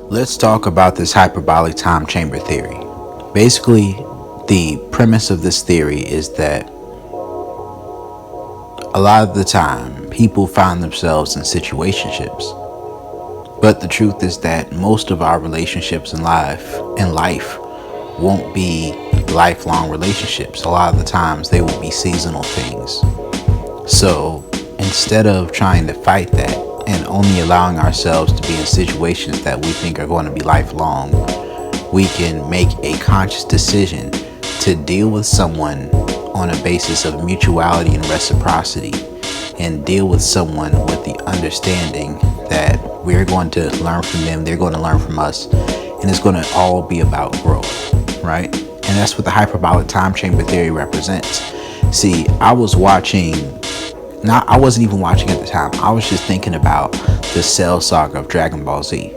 Let's talk about this hyperbolic time chamber theory. Basically, the premise of this theory is that a lot of the time people find themselves in situationships. But the truth is that most of our relationships in life won't be lifelong relationships. A lot of the times they will be seasonal things. So instead of trying to fight that and only allowing ourselves to be in situations that we think are going to be lifelong, we can make a conscious decision to deal with someone on a basis of mutuality and reciprocity, and deal with someone with the understanding that we're going to learn from them, they're going to learn from us, and it's going to all be about growth, right? And that's what the hyperbolic time chamber theory represents. See, I wasn't even watching at the time. I was just thinking about the Cell saga of Dragon Ball Z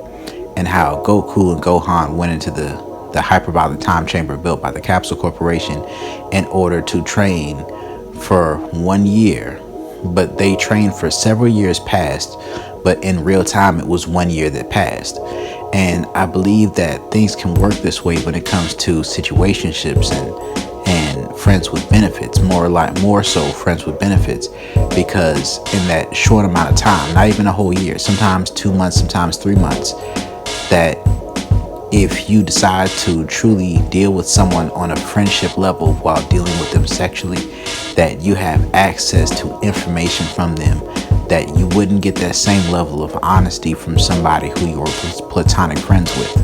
and how Goku and Gohan went into the hyperbolic time chamber built by the Capsule Corporation in order to train for 1 year. But they trained for several years past, but in real time it was 1 year that passed. And I believe that things can work this way when it comes to situationships and friends with benefits, more so friends with benefits, because in that short amount of time, not even a whole year, sometimes 2 months, sometimes 3 months, that if you decide to truly deal with someone on a friendship level while dealing with them sexually, that you have access to information from them that you wouldn't get that same level of honesty from somebody who you're platonic friends with.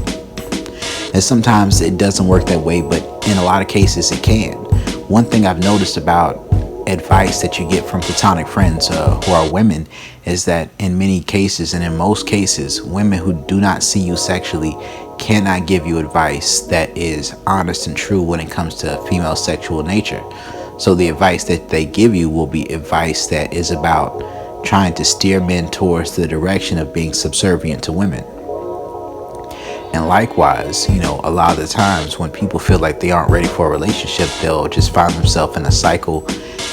And sometimes it doesn't work that way, but in a lot of cases it can. One thing I've noticed about advice that you get from platonic friends who are women is that in many cases, and in most cases, women who do not see you sexually cannot give you advice that is honest and true when it comes to female sexual nature. So the advice that they give you will be advice that is about trying to steer men towards the direction of being subservient to women. And likewise, a lot of the times when people feel like they aren't ready for a relationship, they'll just find themselves in a cycle,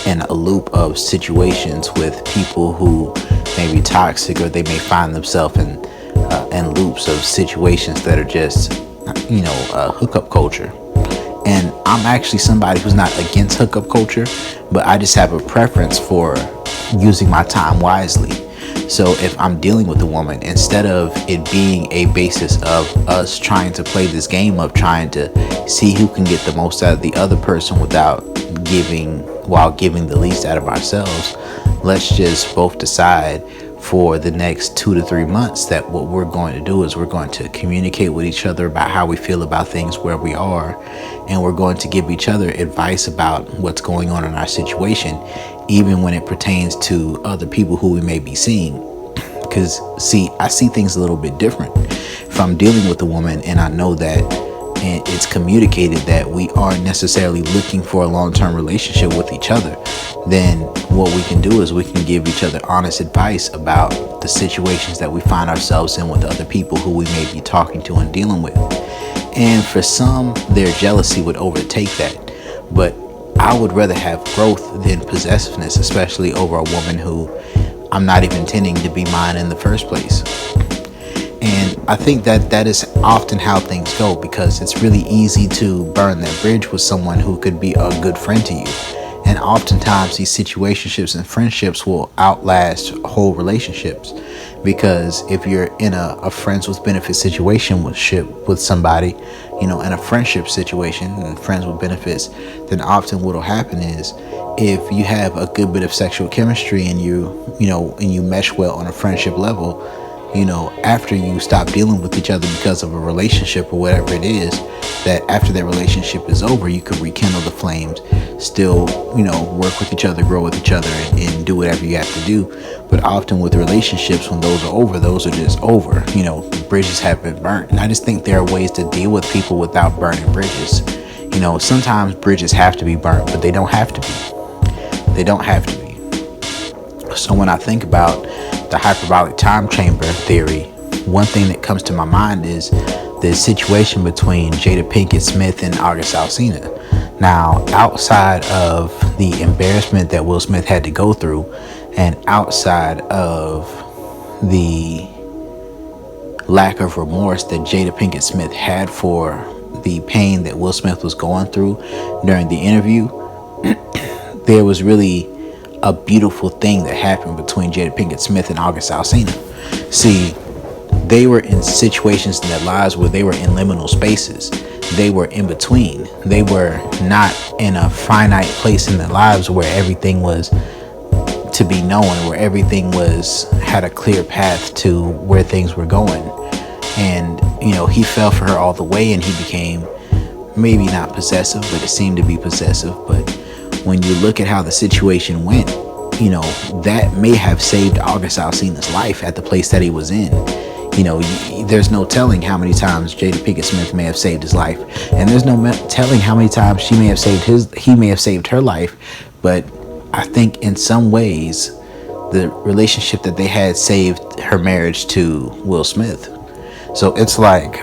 in a loop of situations with people who may be toxic, or they may find themselves in loops of situations that are just, hookup culture. And I'm actually somebody who's not against hookup culture, but I just have a preference for using my time wisely. So if I'm dealing with a woman, instead of it being a basis of us trying to play this game of trying to see who can get the most out of the other person while giving the least out of ourselves, let's just both decide for the next 2 to 3 months that what we're going to do is we're going to communicate with each other about how we feel about things where we are, and we're going to give each other advice about what's going on in our situation, even when it pertains to other people who we may be seeing. Because I see things a little bit different. If I'm dealing with a woman and I know that and it's communicated that we aren't necessarily looking for a long-term relationship with each other, then what we can do is we can give each other honest advice about the situations that we find ourselves in with other people who we may be talking to and dealing with. And for some, their jealousy would overtake that. But I would rather have growth than possessiveness, especially over a woman who I'm not even intending to be mine in the first place. And I think that is often how things go, because it's really easy to burn that bridge with someone who could be a good friend to you. And oftentimes these situationships and friendships will outlast whole relationships, because if you're in a friends with benefits situation with somebody, in a friendship situation and friends with benefits, then often what'll happen is if you have a good bit of sexual chemistry and you mesh well on a friendship level, after you stop dealing with each other because of a relationship or whatever it is, that after that relationship is over, you can rekindle the flames, still, work with each other, grow with each other, and do whatever you have to do. But often with relationships, when those are over, those are just over. Bridges have been burnt. And I just think there are ways to deal with people without burning bridges. Sometimes bridges have to be burnt, but they don't have to be. They don't have to be. So when I think about the hyperbolic time chamber theory, one thing that comes to my mind is the situation between Jada Pinkett Smith and August Alsina. Now, outside of the embarrassment that Will Smith had to go through, and outside of the lack of remorse that Jada Pinkett Smith had for the pain that Will Smith was going through during the interview, there was really a beautiful thing that happened between Jada Pinkett Smith and August Alsina. See, they were in situations in their lives where they were in liminal spaces. They were in between. They were not in a finite place in their lives where everything was to be known, where everything had a clear path to where things were going. And he fell for her all the way, and he became maybe not possessive, but it seemed to be possessive. But when you look at how the situation went, that may have saved August Alsina's life at the place that he was in. There's no telling how many times Jada Pinkett Smith may have saved his life, and there's no telling how many times he may have saved her life. But I think in some ways, the relationship that they had saved her marriage to Will Smith. So it's like,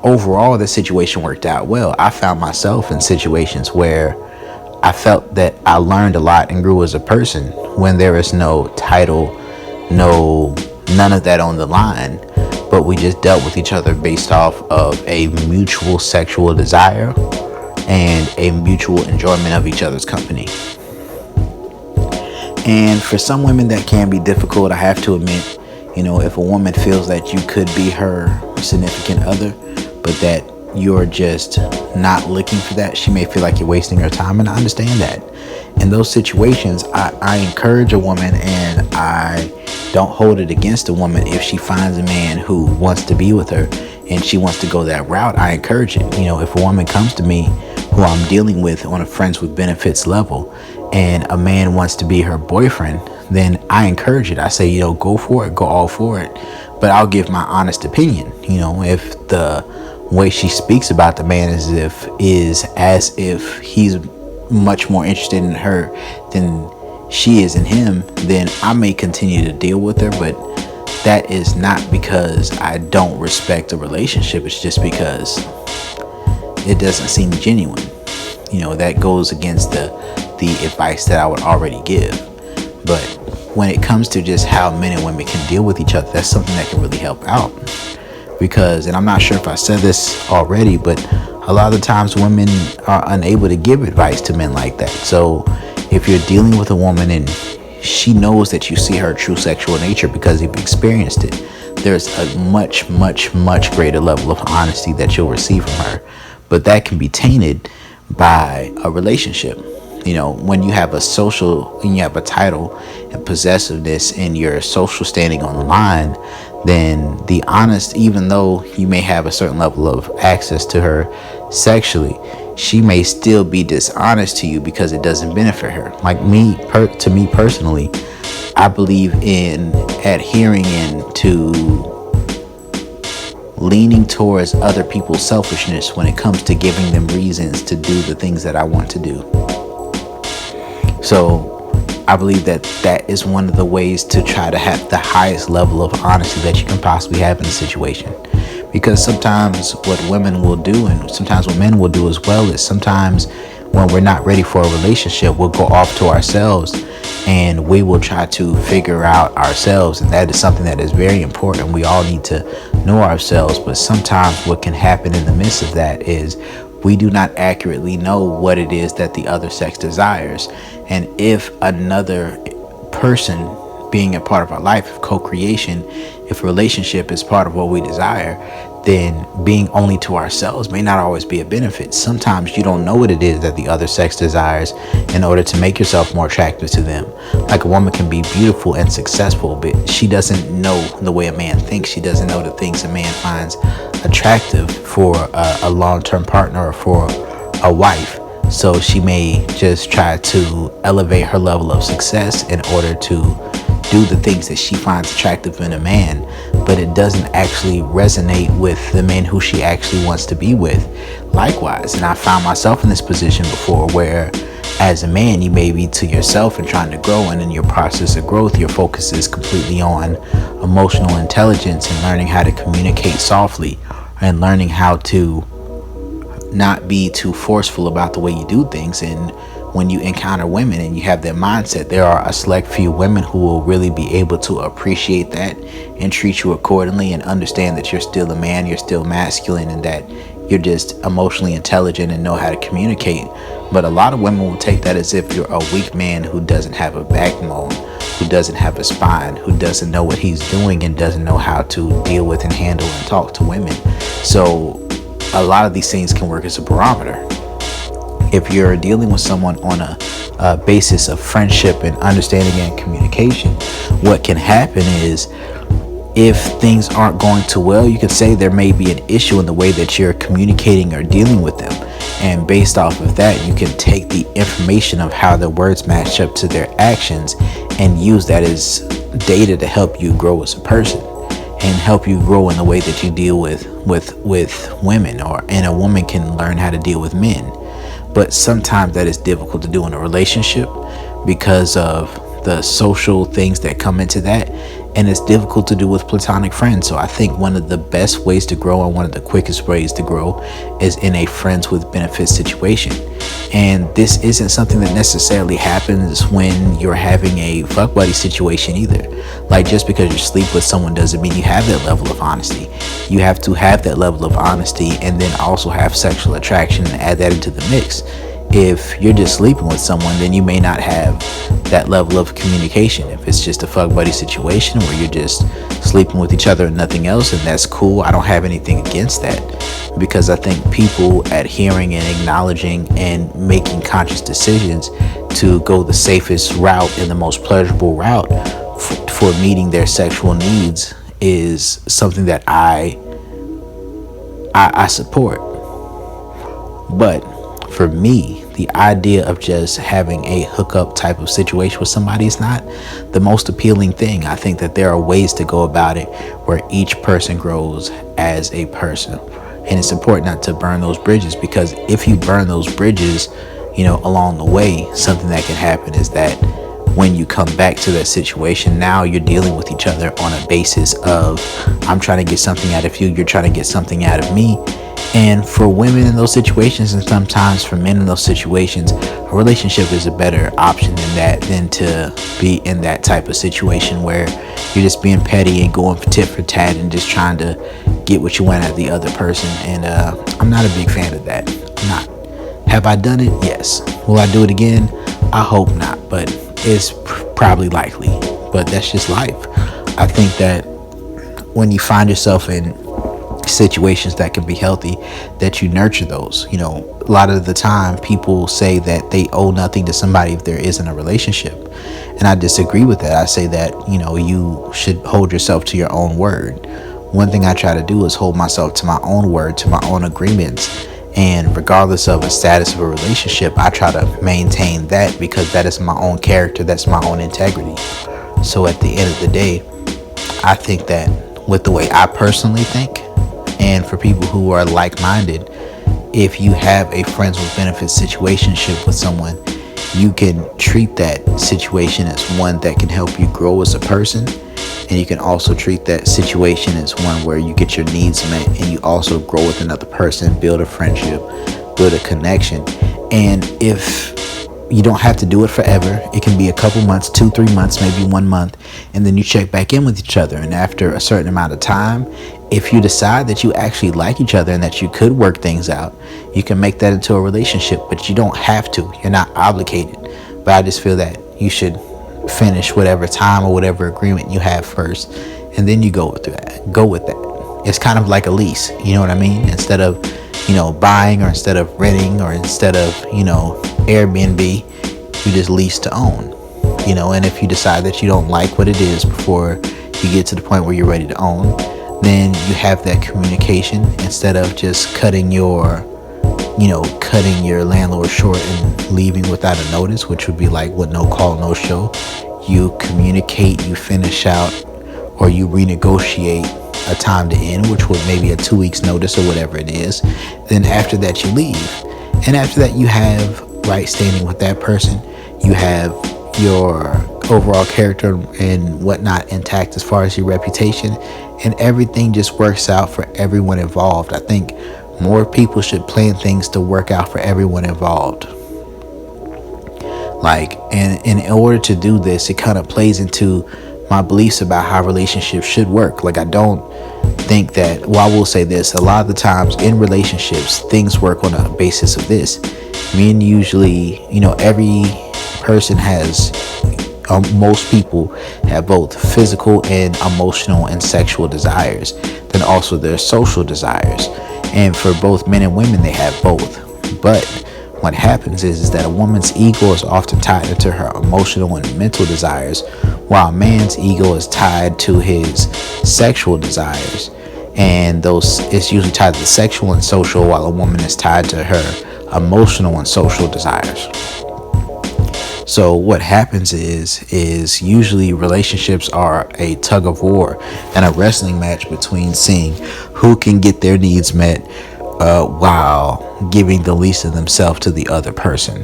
overall, the situation worked out well. I found myself in situations where I felt that I learned a lot and grew as a person when there is no title, none of that on the line, but we just dealt with each other based off of a mutual sexual desire and a mutual enjoyment of each other's company. And for some women, that can be difficult, I have to admit. If a woman feels that you could be her significant other, but that you're just not looking for that, she may feel like you're wasting her time, and I understand that. In those situations, I encourage a woman, and I don't hold it against a woman if she finds a man who wants to be with her and she wants to go that route. I encourage it. If a woman comes to me who I'm dealing with on a friends with benefits level, and a man wants to be her boyfriend, then I encourage it. I say, go for it, go all for it. But I'll give my honest opinion. If the way she speaks about the man is as if he's much more interested in her than she is in him, then I may continue to deal with her. But that is not because I don't respect the relationship. It's just because it doesn't seem genuine. That goes against the advice that I would already give. But when it comes to just how men and women can deal with each other, that's something that can really help out. Because, and I'm not sure if I said this already, but a lot of the times women are unable to give advice to men like that. So if you're dealing with a woman and she knows that you see her true sexual nature because you've experienced it, there's a much, much, much greater level of honesty that you'll receive from her. But that can be tainted by a relationship. When you have a title and possessiveness in your social standing on the line, then even though you may have a certain level of access to her sexually, she may still be dishonest to you because it doesn't benefit her. Like to me personally, I believe in adhering to leaning towards other people's selfishness when it comes to giving them reasons to do the things that I want to do. So I believe that is one of the ways to try to have the highest level of honesty that you can possibly have in a situation. Because sometimes what women will do, and sometimes what men will do as well, is sometimes when we're not ready for a relationship, we'll go off to ourselves and we will try to figure out ourselves. And that is something that is very important. We all need to know ourselves. But sometimes what can happen in the midst of that is we do not accurately know what it is that the other sex desires. And if another person being a part of our life, if co-creation, if relationship is part of what we desire, then being only to ourselves may not always be a benefit. Sometimes you don't know what it is that the other sex desires in order to make yourself more attractive to them. Like a woman can be beautiful and successful, but she doesn't know the way a man thinks. She doesn't know the things a man finds attractive for a long-term partner or for a wife. So she may just try to elevate her level of success in order to do the things that she finds attractive in a man, but it doesn't actually resonate with the men who she actually wants to be with. Likewise, and I found myself in this position before where as a man, you may be to yourself and trying to grow, and in your process of growth, your focus is completely on emotional intelligence and learning how to communicate softly and learning how to not be too forceful about the way you do things. And when you encounter women and you have their mindset, there are a select few women who will really be able to appreciate that and treat you accordingly and understand that you're still a man, you're still masculine, and that you're just emotionally intelligent and know how to communicate. But a lot of women will take that as if you're a weak man who doesn't have a backbone, who doesn't have a spine, who doesn't know what he's doing and doesn't know how to deal with and handle and talk to women. So a lot of these things can work as a barometer. If you're dealing with someone on a basis of friendship and understanding and communication, what can happen is, if things aren't going too well, you could say there may be an issue in the way that you're communicating or dealing with them. And based off of that, you can take the information of how their words match up to their actions and use that as data to help you grow as a person and help you grow in the way that you deal with women, and a woman can learn how to deal with men. But sometimes that is difficult to do in a relationship because of the social things that come into that, and it's difficult to do with platonic friends. So I think one of the best ways to grow and one of the quickest ways to grow is in a friends with benefits situation. And this isn't something that necessarily happens when you're having a fuck buddy situation either. Like, just because you sleep with someone doesn't mean you have that level of honesty. You have to have that level of honesty and then also have sexual attraction and add that into the mix. If you're just sleeping with someone, then you may not have that level of communication. If it's just a fuck buddy situation where you're just sleeping with each other and nothing else, and that's cool, I don't have anything against that, because I think people adhering and acknowledging and making conscious decisions to go the safest route and the most pleasurable route for meeting their sexual needs is something that I support. But for me, the idea of just having a hookup type of situation with somebody is not the most appealing thing. I think that there are ways to go about it where each person grows as a person. And it's important not to burn those bridges, because if you burn those bridges, along the way, something that can happen is that when you come back to that situation, now you're dealing with each other on a basis of, I'm trying to get something out of you, you're trying to get something out of me. And for women in those situations, and sometimes for men in those situations, a relationship is a better option than to be in that type of situation where you're just being petty and going for tit for tat and just trying to get what you want out of the other person. And I'm not a big fan of that. I'm not. Have I done it? Yes. Will I do it again? I hope not, but it's probably likely. But that's just life. I think that when you find yourself in situations that can be healthy, that you nurture those. A lot of the time people say that they owe nothing to somebody if there isn't a relationship, and I disagree with that. I say that you should hold yourself to your own word. One thing I try to do is hold myself to my own word, to my own agreements, and regardless of a status of a relationship, I try to maintain that, because that is my own character, that's my own integrity. So at the end of the day, I think that with the way I personally think, and for people who are like-minded, if you have a friends with benefits situationship with someone, you can treat that situation as one that can help you grow as a person. And you can also treat that situation as one where you get your needs met and you also grow with another person, build a friendship, build a connection. And if you don't have to do it forever, it can be a couple months, 2-3 months, maybe 1 month, and then you check back in with each other. And after a certain amount of time, if you decide that you actually like each other and that you could work things out, you can make that into a relationship. But you don't have to. You're not obligated. But I just feel that you should finish whatever time or whatever agreement you have first, and then you go with that. It's kind of like a lease, you know what I mean? Instead of buying, or instead of renting, or instead of Airbnb, you just lease to own. And if you decide that you don't like what it is before you get to the point where you're ready to own, then you have that communication instead of just cutting your landlord short and leaving without a notice, which would be like with no call, no show. You communicate, you finish out, or you renegotiate a time to end, which would maybe a 2 weeks notice or whatever it is. Then after that, you leave. And after that, you have right standing with that person. You have your overall character and whatnot intact as far as your reputation, and everything just works out for everyone involved. I think more people should plan things to work out for everyone involved. Like, and in order to do this, it kind of plays into my beliefs about how relationships should work. Like, I don't think that, well, I will say this, a lot of the times in relationships, things work on a basis of this. Men usually, every person has, most people have both physical and emotional and sexual desires, then also their social desires. And for both men and women, they have both. But what happens is that a woman's ego is often tied into her emotional and mental desires, while a man's ego is tied to his sexual desires. And those, it's usually tied to the sexual and social, while a woman is tied to her emotional and social desires. So what happens is usually relationships are a tug of war and a wrestling match between seeing who can get their needs met while giving the least of themselves to the other person.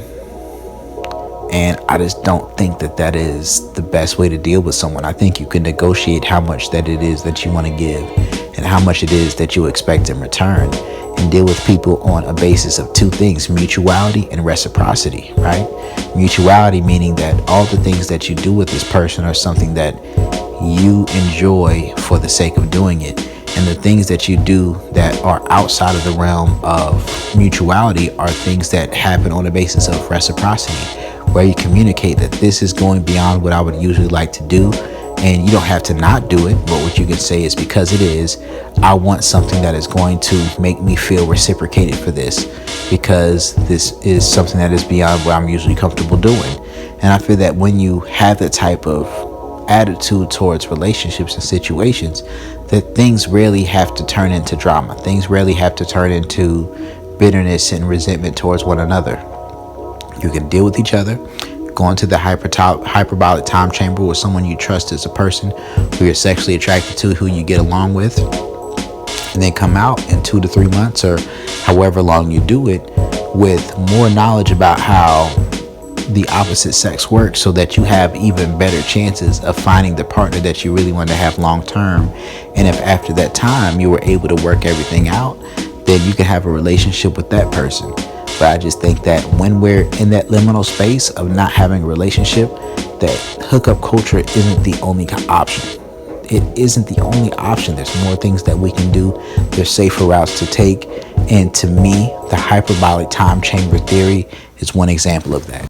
And I just don't think that is the best way to deal with someone. I think you can negotiate how much that it is that you want to give and how much it is that you expect in return, and deal with people on a basis of two things: mutuality and reciprocity, right? Mutuality meaning that all the things that you do with this person are something that you enjoy for the sake of doing it. And the things that you do that are outside of the realm of mutuality are things that happen on the basis of reciprocity, where you communicate that this is going beyond what I would usually like to do, and you don't have to not do it, but what you can say is, because it is, I want something that is going to make me feel reciprocated for this, because this is something that is beyond what I'm usually comfortable doing. And I feel that when you have that type of attitude towards relationships and situations, that things rarely have to turn into drama. Things rarely have to turn into bitterness and resentment towards one another. You can deal with each other, go into the hyperbolic time chamber with someone you trust as a person who you're sexually attracted to, who you get along with, and then come out in 2 to 3 months or however long you do it with more knowledge about how the opposite sex works, so that you have even better chances of finding the partner that you really want to have long term. And if after that time you were able to work everything out, then you can have a relationship with that person. But I just think that when we're in that liminal space of not having a relationship, that hookup culture isn't the only option. It isn't the only option. There's more things that we can do. There's safer routes to take. And to me, the hyperbolic time chamber theory is one example of that.